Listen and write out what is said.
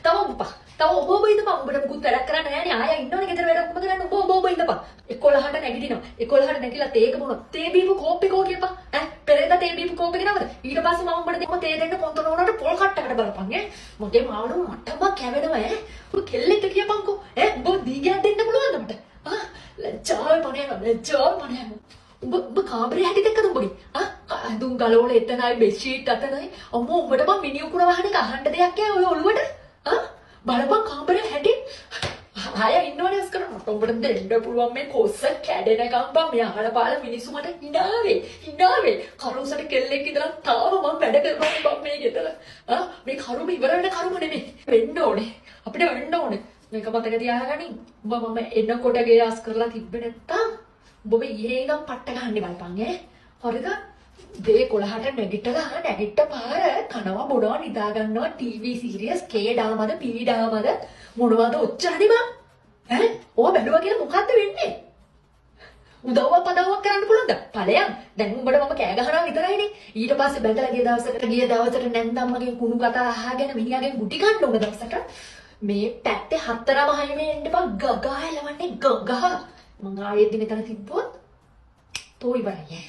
තව උපා. තව ඔබ ඉඳපන්. උඹට මුකුත් වැඩක් කරන්න නැහැ නේ. ආයෙ ඉන්නවනේ ගෙදර වැඩක් කොහොමද කරන්නේ? ඔබ ඉඳපන්. 11ට නැගිටිනවා. 11ට නැගිටලා තේක බොනවා. තේ බීපු කෝප් එකෝ කියපන්. පෙරේද තේ බීපු කෝප් එක නේද? ඊට පස්සේ මම උඹට දෙන්න තේ දෙන්න කොන්තර උනට පොල් කට්ටකට බලපන් ඈ. මොකද මාළු මටම කැවෙනවා ඈ. උඹ කෙල්ලෙක්ට කියපන්කෝ. උඹ දීගයක් දෙන්න පුළුවන්ද මට? ලැජ්ජාව පණයනවා. උඹ කාමරේ හැටි දැක්කද උඹගේ? දුම් ගලවල එතනයි බෙඩ්ෂීට් අතනයි. අම්මෝ උඹට මම මිනි උකුර වහන එක අහන්න දෙයක් ඈ ඔය ඔළුවට. බලපන් කාමරේ හැටි. ආය ඉන්නවනේ අස් කරා. උඹට දෙන්න පුළුවන් මේ කොස්ස කැඩෙනකම් බම් මේ අහල පාල මිනිස්සු මට හිනාවේ. කරුසට කෙල්ලෙක් ඉඳලා තාම මම වැඩ කරනවා බම් මේ ගෙදර. මේ කරුම ඉවර වෙන කරුම නෙමෙයි. වෙන්න ඕනේ. අපිට වෙන්න ඕනේ. මේක මතක තියාගනින්. උඹ මම එන්නකොට ගේ අස් කරලා තිබ්බේ නැත්තම් ඔබ ඊයේ ඉඳන් පට්ට ගහන්නේ බලපන් ඈ. හරිද? දේ 11ට නැගිට්ට පාර කනවා බොනවා නිදා ගන්නවා ටීවී සීරියස් කේ ඩාමද පී ඩාමද මොනවද ඔච්චරනේ බං. ඕවා බැලුවා කියලා මොකද්ද වෙන්නේ? උදව්වක් පදව්වක් කරන්න පුළුවන්ද? ඵලයන්. දැන් උඹට මම කෑ ගහනවා විතරයිනේ. ඊට පස්සේ බැඳලා ගිය දවසට නැන්දම්මගේ කුණු කතා අහගෙන මිනිහාගෙන් ගුටි ගන්න උන දවසට මේ පැත්තේ හතරම හයිමේ එන්න බං ගගා එලවන්නේ ගගා. මං ආයෙත් දින තන තිබ්බොත් තෝ ඉවරයි.